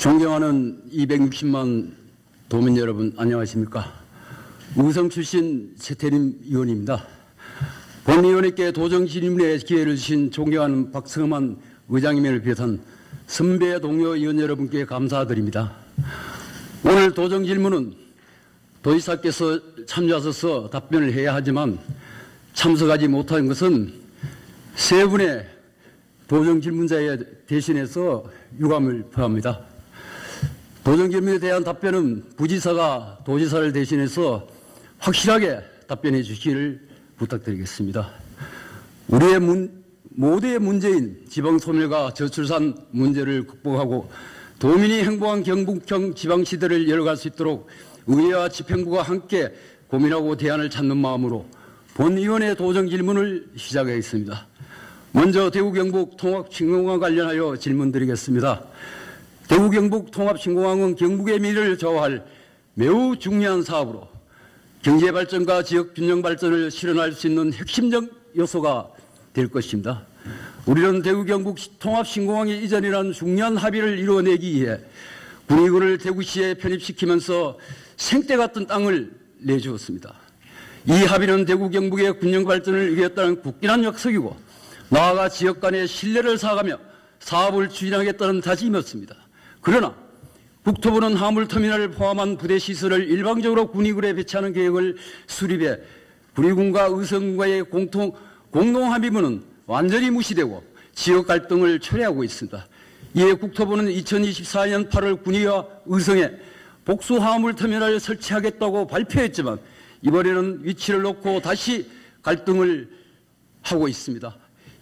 존경하는 260만 도민 여러분, 안녕하십니까? 의성 출신 최태림 의원입니다. 본 의원님께 도정 질문의 기회를 주신 존경하는 박성만 의장님을 비롯한 선배 동료 의원 여러분께 감사드립니다. 오늘 도정 질문은 도지사께서 참여하셔서 답변을 해야 하지만 참석하지 못한 것은 세 분의 도정 질문자에 대신해서 유감을 표합니다. 도정 질문에 대한 답변은 부지사가 도지사를 대신해서 확실하게 답변해 주시기를 부탁드리겠습니다. 우리의 모두의 문제인 지방소멸과 저출산 문제를 극복하고 도민이 행복한 경북형 지방시대를 열어갈 수 있도록 의회와 집행부가 함께 고민하고 대안을 찾는 마음으로 본 의원의 도정 질문을 시작하겠습니다. 먼저 대구 경북 통합신공항 관련하여 질문드리겠습니다. 대구 경북 통합신공항은 경북의 미래를 좌우할 매우 중요한 사업으로 경제 발전과 지역 균형 발전을 실현할 수 있는 핵심적 요소가 될 것입니다. 우리는 대구 경북 통합신공항의 이전이라는 중요한 합의를 이루어내기 위해 군의군을 대구시에 편입시키면서 생떼 같은 땅을 내주었습니다. 이 합의는 대구 경북의 균형 발전을 위했다는 굳건한 약속이고 나아가 지역 간의 신뢰를 쌓아가며 사업을 추진하겠다는 다짐이었습니다. 그러나 국토부는 화물터미널을 포함한 부대시설을 일방적으로 군의군에 배치하는 계획을 수립해 군의군과 의성군과의 공동합의문은 완전히 무시되고 지역 갈등을 초래하고 있습니다. 이에 국토부는 2024년 8월 군의와 의성에 복수 화물터미널을 설치하겠다고 발표했지만 이번에는 위치를 놓고 다시 갈등을 하고 있습니다.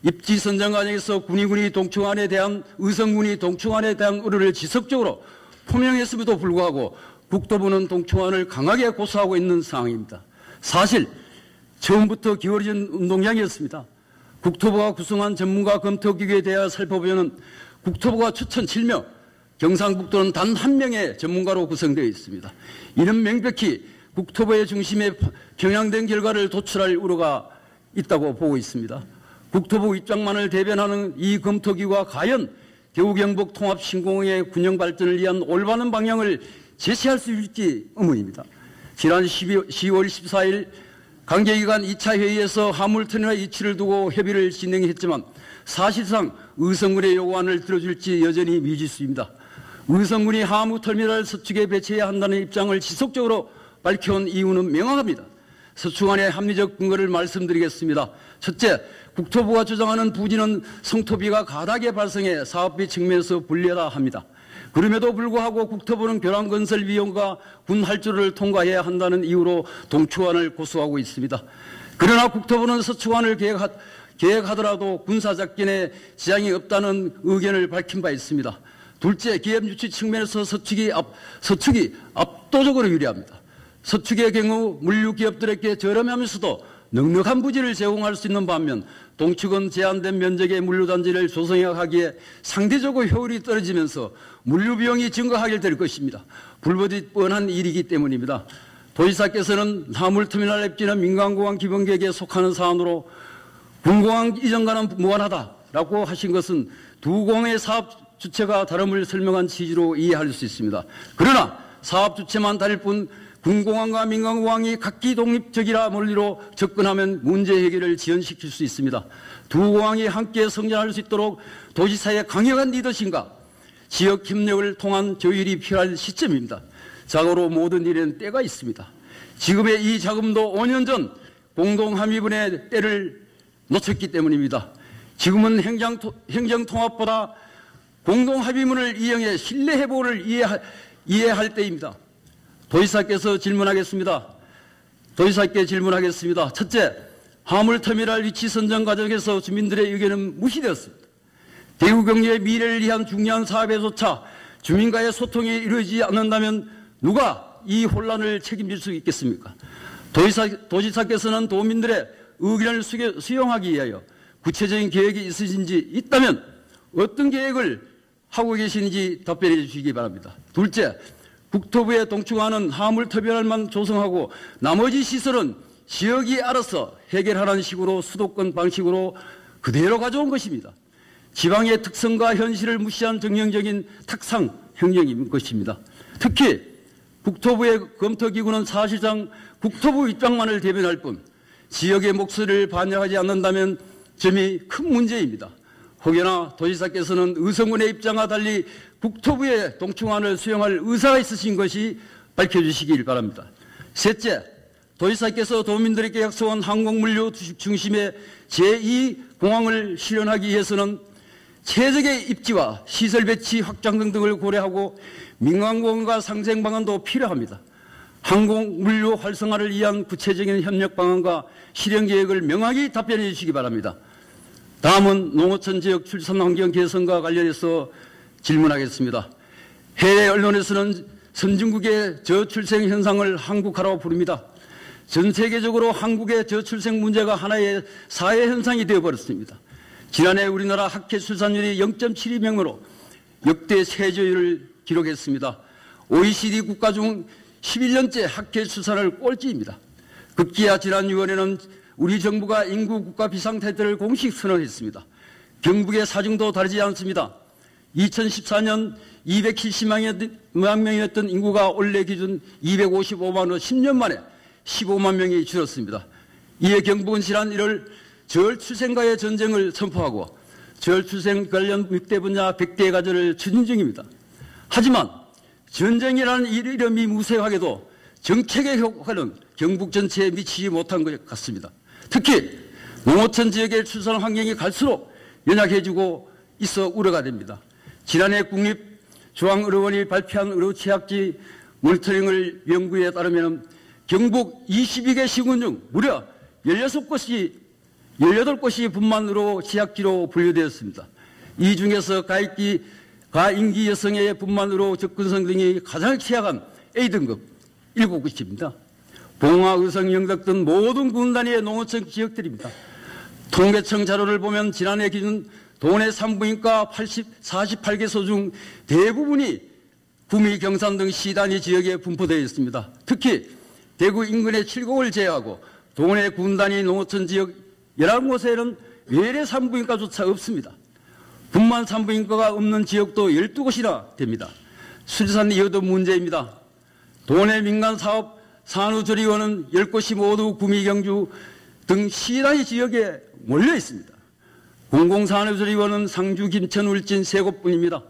입지 선정 과정에서 군의군이 동충안에 대한 의성군이 동충안에 대한 의뢰를 지속적으로 표명했음에도 불구하고 국토부는 동충안을 강하게 고수하고 있는 상황입니다. 사실 처음부터 기울어진 운동량이었습니다. 국토부가 구성한 전문가 검토기구에 대해 살펴보면 국토부가 추천 7명, 경상북도는 단 1명의 전문가로 구성되어 있습니다. 이는 명백히 국토부의 중심에 편향된 결과를 도출할 우려가 있다고 보고 있습니다. 국토부 입장만을 대변하는 이 검토기구가 과연 대구 경북 통합신공항의 균형 발전을 위한 올바른 방향을 제시할 수 있을지 의문입니다. 지난 10월 14일 관계기관 2차 회의에서 화물터미널 이치를 두고 협의를 진행했지만 사실상 의성군의 요구안을 들어줄지 여전히 미지수입니다. 의성군이 화물터미널 서축에 배치해야 한다는 입장을 지속적으로 밝혀온 이유는 명확합니다. 서축안의 합리적 근거를 말씀드리겠습니다. 첫째, 국토부가 주장하는 부지는 성토비가 가닥에 발생해 사업비 측면에서 불리하다 합니다. 그럼에도 불구하고 국토부는 교량건설 비용과 군 할주를 통과해야 한다는 이유로 동충안을 고수하고 있습니다. 그러나 국토부는 서축안을 계획하더라도 군사작전에 지장이 없다는 의견을 밝힌 바 있습니다. 둘째, 기업 유치 측면에서 서축이 압도적으로 유리합니다. 서축의 경우 물류기업들에게 저렴하면서도 넉넉한 부지를 제공할 수 있는 반면 동축은 제한된 면적의 물류단지를 조성하기에 상대적으로 효율이 떨어지면서 물류비용이 증가하게 될 것입니다. 불보듯 뻔한 일이기 때문입니다. 도지사께서는 화물터미널 입지는 민간공항 기본계획에 속하는 사안으로 군공항 이전과는 무관하다라고 하신 것은 두 공항의 사업 주체가 다름을 설명한 취지로 이해할 수 있습니다. 그러나 사업 주체만 다를 뿐 군공항과 민간공항이 각기 독립적이라 논리로 접근하면 문제 해결을 지연시킬 수 있습니다. 두 공항이 함께 성장할 수 있도록 도지사의 강력한 리더십과 지역 협력을 통한 조율이 필요한 시점입니다. 자고로 모든 일에는 때가 있습니다. 지금의 이 자금도 5년 전 공동합의문의 때를 놓쳤기 때문입니다. 지금은 행정통합보다 공동합의문을 이용해 신뢰회복을 이해할 때입니다. 도지사께서 질문하겠습니다. 도지사께 질문하겠습니다. 첫째, 화물터미널 위치 선정 과정에서 주민들의 의견은 무시되었습니다. 대구 경제의 미래를 위한 중요한 사업에조차 주민과의 소통이 이루어지지 않는다면 누가 이 혼란을 책임질 수 있겠습니까? 도지사께서는 도민들의 의견을 수용하기 위하여 구체적인 계획이 있으신지 있다면 어떤 계획을 하고 계시는지 답변해 주시기 바랍니다. 둘째, 국토부의 동충안은 화물터미널만 조성하고 나머지 시설은 지역이 알아서 해결하라는 식으로 수도권 방식으로 그대로 가져온 것입니다. 지방의 특성과 현실을 무시한 정형적인 탁상 행령인 것입니다. 특히 국토부의 검토기구는 사실상 국토부 입장만을 대변할 뿐 지역의 목소리를 반영하지 않는다면 점이 큰 문제입니다. 혹여나 도지사께서는 의성군의 입장과 달리 국토부의 동충안을 수용할 의사가 있으신 것이 밝혀주시길 바랍니다. 셋째, 도지사께서 도민들에게 약속한 항공물류 중심의 제2공항을 실현하기 위해서는 최적의 입지와 시설 배치 확장 등을 고려하고 민간공항과 상생 방안도 필요합니다. 항공물류 활성화를 위한 구체적인 협력 방안과 실행 계획을 명확히 답변해 주시기 바랍니다. 다음은 농어촌 지역 출산 환경 개선과 관련해서 질문하겠습니다. 해외 언론에서는 선진국의 저출생 현상을 한국화라고 부릅니다. 전 세계적으로 한국의 저출생 문제가 하나의 사회 현상이 되어버렸습니다. 지난해 우리나라 학회 출산율이 0.72명으로 역대 최저율을 기록했습니다. OECD 국가 중 11년째 학회 출산을 꼴찌입니다. 급기야 지난 6월에는 우리 정부가 인구 국가 비상태세를 공식 선언했습니다. 경북의 사정도 다르지 않습니다. 2014년 270만 명이었던 인구가 올해 기준 255만으로 10년 만에 15만 명이 줄었습니다. 이에 경북은 지난 1월 저출생과의 전쟁을 선포하고 저출생 관련 6대 분야 100대 가전을 추진 중입니다. 하지만 전쟁이라는 이름이 무색하게도 정책의 효과는 경북 전체에 미치지 못한 것 같습니다. 특히 농어촌 지역의 출산 환경이 갈수록 연약해지고 있어 우려가 됩니다. 지난해 국립중앙의료원이 발표한 의료취약지 모니터링을 연구에 따르면 경북 22개 시군 중 무려 18곳이 분만으로 취약지로 분류되었습니다. 이 중에서 가임기 여성의 분만으로 접근성 등이 가장 취약한 A등급 7곳입니다. 봉화, 의성, 영덕 등 모든 군 단위의 농어촌 지역들입니다. 통계청 자료를 보면 지난해 기준 도내 산부인과 48개소 중 대부분이 구미, 경산 등 시단위 지역에 분포되어 있습니다. 특히 대구 인근의 7곳을 제외하고 도내 군 단위 농어촌 지역 11곳에는 외래 산부인과조차 없습니다. 분만 산부인과가 없는 지역도 12곳이나 됩니다. 수리산 이어도 문제입니다. 도내 민간사업 산후조리원은 10곳이 모두 구미, 경주 등 시단위 지역에 몰려 있습니다. 공공산후조리원은 상주, 김천, 울진 3곳뿐입니다.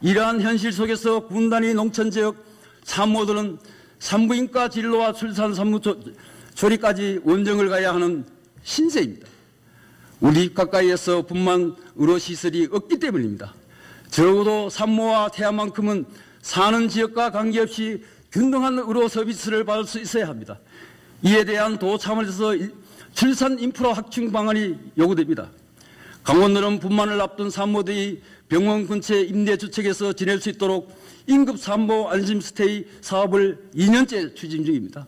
이러한 현실 속에서 군단위 농촌지역 산모들은 산부인과 진료와 출산 산후조리까지 원정을 가야 하는 신세입니다. 우리 집 가까이에서 분만 의료시설이 없기 때문입니다. 적어도 산모와 태아만큼은 사는 지역과 관계없이 균등한 의료 서비스를 받을 수 있어야 합니다. 이에 대한 도 차원에서 출산 인프라 확충 방안이 요구됩니다. 강원도는 분만을 앞둔 산모들이 병원 근처 임대주택에서 지낼 수 있도록 임급 산모 안심스테이 사업을 2년째 추진 중입니다.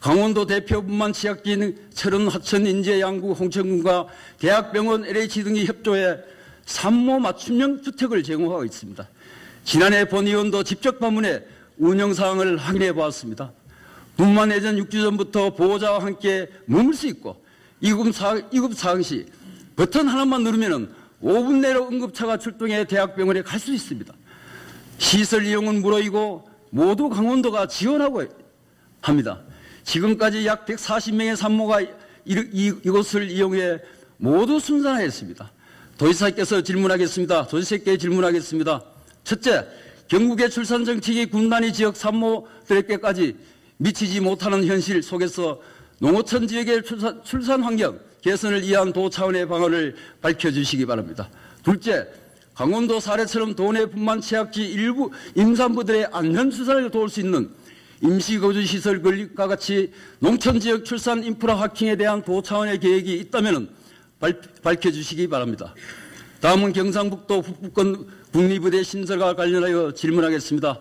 강원도 대표 분만 취약지인 철원, 하천, 인제, 양구, 홍천군과 대학병원, LH 등이 협조해 산모 맞춤형 주택을 제공하고 있습니다. 지난해 본의원도 직접 방문해 운영 사항을 확인해 보았습니다. 분만 예전 6주 전부터 보호자와 함께 머물 수 있고 이급 사항 시 버튼 하나만 누르면 5분 내로 응급차가 출동해 대학병원에 갈 수 있습니다. 시설 이용은 무료이고 모두 강원도가 지원하고 합니다. 지금까지 약 140명의 산모가 이곳을 이용해 모두 순산하였습니다. 도지사께서 질문하겠습니다. 도지사께 질문하겠습니다. 첫째, 경북의 출산 정책이 군단위 지역 산모들에게까지 미치지 못하는 현실 속에서 농어촌 지역의 출산 환경 개선을 위한 도 차원의 방안을 밝혀주시기 바랍니다. 둘째, 강원도 사례처럼 도내 분만 취약지 일부 임산부들의 안전 출산을 도울 수 있는 임시거주시설 건립과 같이 농촌지역 출산 인프라 확충에 대한 도 차원의 계획이 있다면 밝혀주시기 바랍니다. 다음은 경상북도 북부권 국립의대 신설과 관련하여 질문하겠습니다.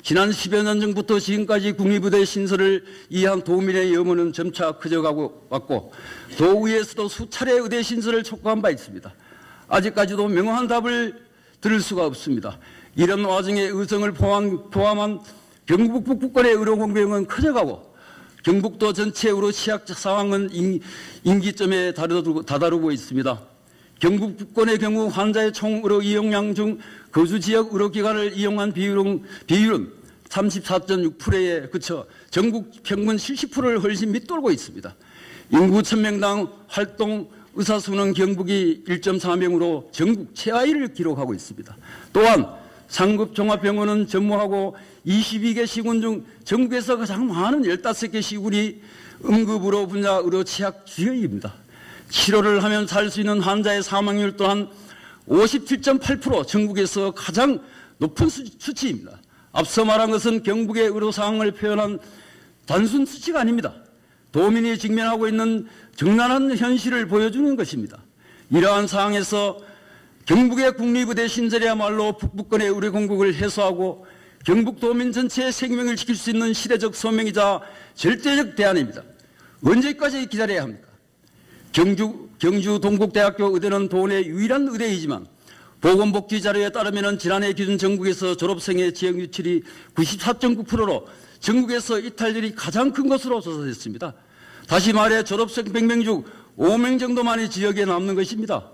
지난 10여 년 전부터 지금까지 국립의대 신설을 위한 도민의 염원은 점차 커져가고 왔고 도의회에서도 수차례 의대 신설을 촉구한 바 있습니다. 아직까지도 명확한 답을 들을 수가 없습니다. 이런 와중에 의성을 포함한 경북 북부권의 의료 공백은 커져가고 경북도 전체 의료 취약 상황은 임기점에 다다르고 있습니다. 경북 북권의 경우 환자의 총 의료 이용량 중 거주지역 의료기관을 이용한 비율은 34.6%에 그쳐 전국 평균 70%를 훨씬 밑돌고 있습니다. 인구 1000명당 활동 의사 수는 경북이 1.4명으로 전국 최하위를 기록하고 있습니다. 또한 상급 종합병원은 전무하고 22개 시군 중 전국에서 가장 많은 15개 시군이 응급의료 분야 의료 취약 지역입니다. 치료를 하면 살 수 있는 환자의 사망률 또한 57.8% 전국에서 가장 높은 수치입니다. 앞서 말한 것은 경북의 의료 상황을 표현한 단순 수치가 아닙니다. 도민이 직면하고 있는 적나라한 현실을 보여주는 것입니다. 이러한 상황에서 경북의 국립의대 신설이야말로 북부권의 의료 공백을 해소하고 경북 도민 전체의 생명을 지킬 수 있는 시대적 소명이자 절대적 대안입니다. 언제까지 기다려야 합니까? 경주 동국대학교 의대는 도내 유일한 의대이지만 보건복지 자료에 따르면 지난해 기준 전국에서 졸업생의 지역 유출이 94.9%로 전국에서 이탈률이 가장 큰 것으로 조사됐습니다. 다시 말해 졸업생 100명 중 5명 정도만이 지역에 남는 것입니다.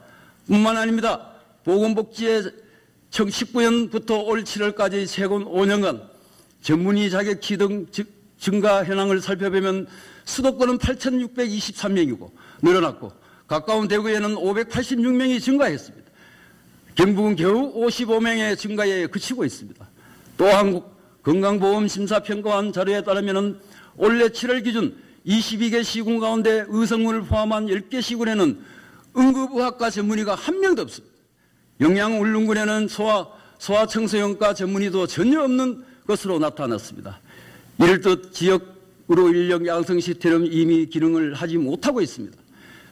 뿐만 아닙니다. 보건복지에 2019년부터 올 7월까지 최근 5년간 전문의 자격취 등 증가 현황을 살펴보면 수도권은 8,623명이고 늘어났고 가까운 대구에는 586명이 증가했습니다. 경북은 겨우 55명의 증가에 그치고 있습니다. 또한 건강보험심사평가원 자료에 따르면 올해 7월 기준 22개 시군 가운데 의성군을 포함한 10개 시군에는 응급의학과 전문의가 한 명도 없습니다. 영양울릉군에는 소아청소년과 전문의도 전혀 없는 것으로 나타났습니다. 이를듯 지역으로 인력 양성 시스템은 이미 기능을 하지 못하고 있습니다.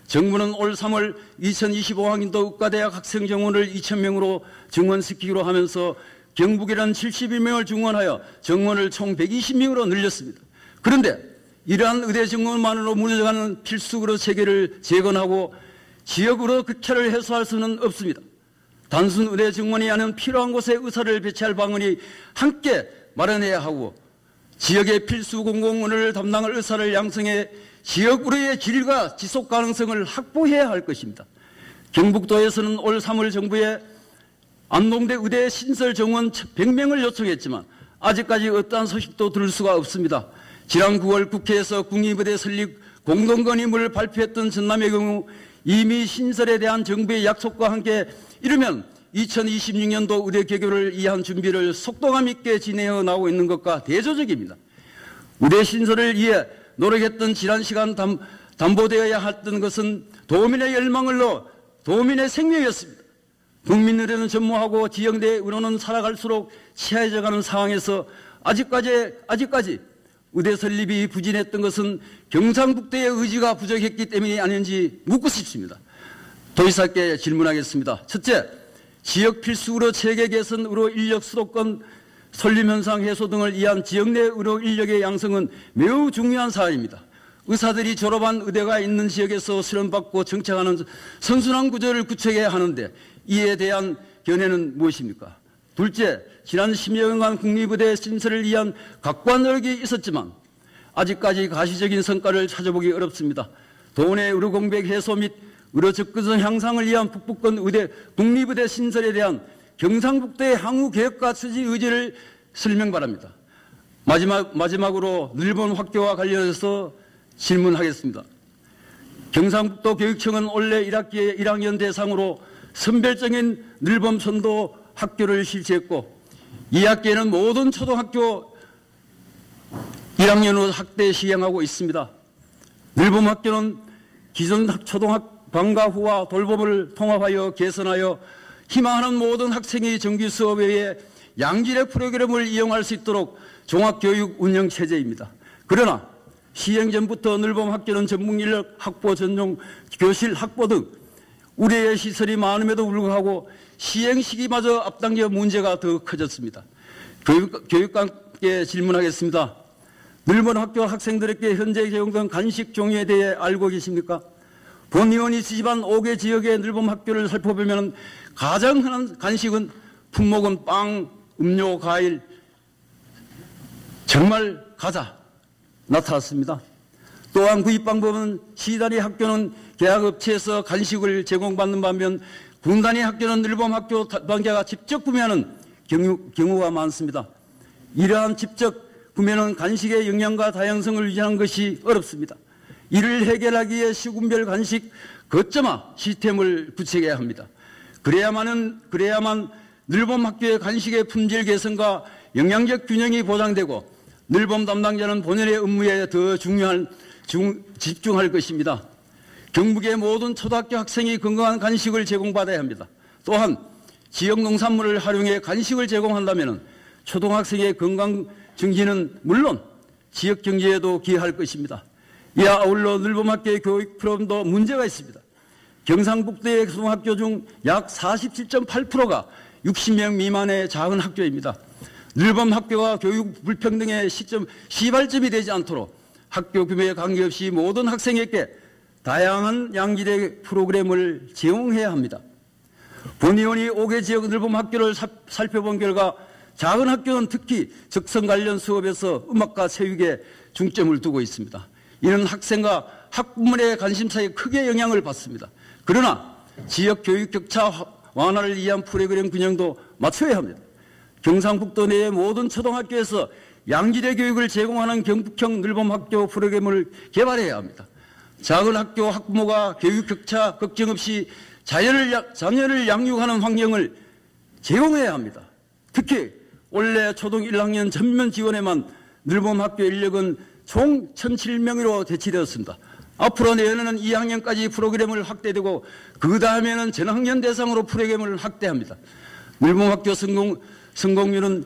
정부는 올 3월 2025학년도 의과대학 학생 정원을 2,000명으로 증원시키기로 하면서 경북이란 71명을 증원하여 정원을 총 120명으로 늘렸습니다. 그런데 이러한 의대 정원만으로 무너져가는 필수 의료 체계를 재건하고 지역으로 극차를 해소할 수는 없습니다. 단순 의대 정원이 아닌 필요한 곳에 의사를 배치할 방안이 함께 마련해야 하고 지역의 필수 공공의료를 담당할 의사를 양성해 지역 의료의 질과 지속 가능성을 확보해야 할 것입니다. 경북도에서는 올 3월 정부에 안동대 의대 신설 정원 100명을 요청했지만 아직까지 어떠한 소식도 들을 수가 없습니다. 지난 9월 국회에서 국립의대 설립 공동건의문을 발표했던 전남의 경우 이미 신설에 대한 정부의 약속과 함께 이르면 2026년도 의대 개교를 위한 준비를 속도감 있게 진행해 나오고 있는 것과 대조적입니다. 의대 신설을 위해 노력했던 지난 시간 담보되어야 했던 것은 도민의 열망을 넣어 도민의 생명이었습니다. 국민의료는 전무하고 지역내 의료는 살아갈수록 치하해져가는 상황에서 아직까지 의대 설립이 부진했던 것은 경상북도의 의지가 부족했기 때문이 아닌지 묻고 싶습니다. 도지사께 질문하겠습니다. 첫째, 지역 필수 의료 체계 개선, 의료 인력 수도권 설립 현상 해소 등을 위한 지역 내 의료 인력의 양성은 매우 중요한 사안입니다. 의사들이 졸업한 의대가 있는 지역에서 수련받고 정착하는 선순환 구조를 구축해야 하는데 이에 대한 견해는 무엇입니까? 둘째, 지난 10년간 국립의대 신설을 위한 각고한 노력이 있었지만 아직까지 가시적인 성과를 찾아보기 어렵습니다. 도내 의료 공백 해소 및 의료 접근성 향상을 위한 북부권 국립의대 신설에 대한 경상북도의 향후 계획과 추진 의지를 설명 바랍니다. 마지막으로 늘본 학교와 관련해서 질문하겠습니다. 경상북도 교육청은 올해 1학기에 1학년 대상으로 선별적인 늘봄 선도 학교를 실시했고 2학기에는 모든 초등학교 1학년으로 학대 시행하고 있습니다. 늘봄 학교는 기존 초등학교 방과 후와 돌봄을 통합하여 개선하여 희망하는 모든 학생이 정규 수업 외에 양질의 프로그램을 이용할 수 있도록 종합교육 운영 체제입니다. 그러나 시행 전부터 늘봄 학교는 전문 인력 확보 전용 교실 확보 등 우려의 시설이 많음에도 불구하고 시행 시기마저 앞당겨 문제가 더 커졌습니다. 교육감께 질문하겠습니다. 늘봄 학교 학생들에게 현재 제공된 간식 종류에 대해 알고 계십니까? 본 의원이 지지한 5개 지역의 늘봄 학교를 살펴보면 가장 흔한 간식은 품목은 빵, 음료, 과일, 정말 과자 나타났습니다. 또한 구입 방법은 시단위 학교는 계약업체에서 간식을 제공받는 반면 군단위 학교는 늘봄학교 단계가 직접 구매하는 경우가 많습니다. 이러한 직접 구매는 간식의 영양과 다양성을 유지하는 것이 어렵습니다. 이를 해결하기 위해 시군별 간식 거점화 시스템을 구축해야 합니다. 그래야만 늘봄학교의 간식의 품질 개선과 영양적 균형이 보장되고 늘봄 담당자는 본연의 업무에 더 집중할 것입니다. 경북의 모든 초등학교 학생이 건강한 간식을 제공받아야 합니다. 또한 지역 농산물을 활용해 간식을 제공한다면 초등학생의 건강 증진은 물론 지역 경제에도 기여할 것입니다. 이에 아울러 늘봄학교의 교육 프로그램도 문제가 있습니다. 경상북도의 초등학교 중 약 47.8%가 60명 미만의 작은 학교입니다. 늘봄학교가 교육 불평등의 시발점이 되지 않도록 학교 규모에 관계없이 모든 학생에게 다양한 양질의 프로그램을 제공해야 합니다. 본의원이 5개 지역 늘봄학교를 살펴본 결과 작은 학교는 특히 적성 관련 수업에서 음악과 체육에 중점을 두고 있습니다. 이는 학생과 학부모의 관심사에 크게 영향을 받습니다. 그러나 지역 교육 격차 완화를 위한 프로그램 균형도 맞춰야 합니다. 경상북도 내의 모든 초등학교에서 양질의 교육을 제공하는 경북형 늘봄학교 프로그램을 개발해야 합니다. 작은 학교 학부모가 교육 격차 걱정 없이 자녀를 양육하는 환경을 제공해야 합니다. 특히 올해 초등 1학년 전면 지원에만 늘봄학교 인력은 총 1,007명으로 배치되었습니다. 앞으로 내년에는 2학년까지 프로그램을 확대되고 그 다음에는 전학년 대상으로 프로그램을 확대합니다. 늘봄학교 성공률은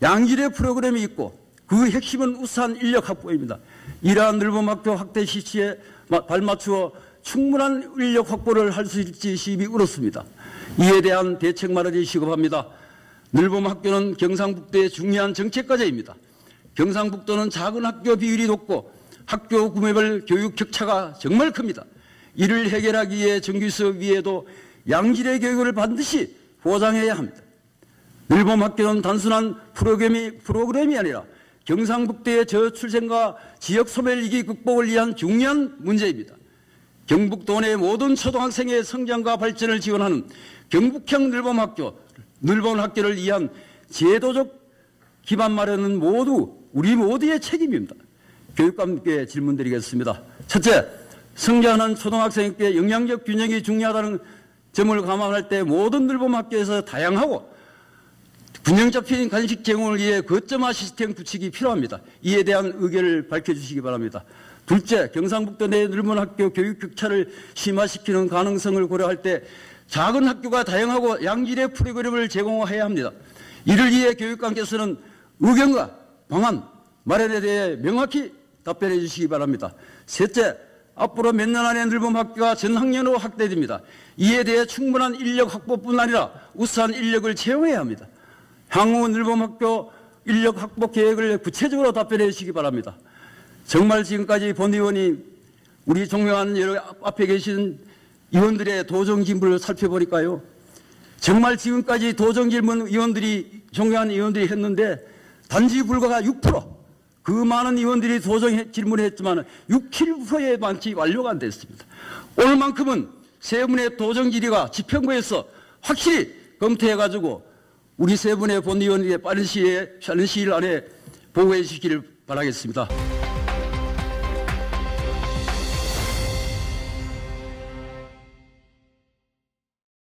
양질의 프로그램이 있고 그 핵심은 우수한 인력 확보입니다. 이러한 늘봄학교 확대 실시에 발맞추어 충분한 인력 확보를 할 수 있을지 시임이 어렵습니다. 이에 대한 대책 마련이 시급합니다. 늘봄학교는 경상북도의 중요한 정책과제입니다. 경상북도는 작은 학교 비율이 높고 학교 구매별 교육 격차가 정말 큽니다. 이를 해결하기 위해 정규수업 위에도 양질의 교육을 반드시 보장해야 합니다. 늘봄학교는 단순한 프로그램이 아니라 경상북도의 저출생과 지역 소멸위기 극복을 위한 중요한 문제입니다. 경북도 내 모든 초등학생의 성장과 발전을 지원하는 경북형 늘봄학교를 위한 제도적 기반 마련은 우리 모두의 책임입니다. 교육감께 질문드리겠습니다. 첫째, 성장하는 초등학생에게 영양적 균형이 중요하다는 점을 감안할 때 모든 늘봄학교에서 다양하고 균형 잡힌 간식 제공을 위해 거점화 시스템 구축이 필요합니다. 이에 대한 의견을 밝혀주시기 바랍니다. 둘째, 경상북도 내 늘봄학교 교육 격차를 심화시키는 가능성을 고려할 때 작은 학교가 다양하고 양질의 프로그램을 제공해야 합니다. 이를 위해 교육감께서는 의견과 방안 마련에 대해 명확히 답변해 주시기 바랍니다. 셋째, 앞으로 몇 년 안에 늘봄학교가 전학년으로 확대됩니다. 이에 대해 충분한 인력 확보뿐 아니라 우수한 인력을 채용해야 합니다. 향후 늘봄학교 인력 확보 계획을 구체적으로 답변해 주시기 바랍니다. 정말 지금까지 본 의원이 우리 존경하는 여러 앞에 계신 의원들의 도정질문을 살펴보니까요. 정말 지금까지 도정질문 존경하는 의원들이 했는데 단지 불과가 6%, 그 많은 의원들이 도정질문을 했지만 6~7%의 많지 완료가 안 됐습니다. 오늘만큼은 세 분의 도정질의가 지평구에서 확실히 검토해가지고 우리 세 분의 본 의원에게 빠른 시일 안에 보고해 주시기를 바라겠습니다.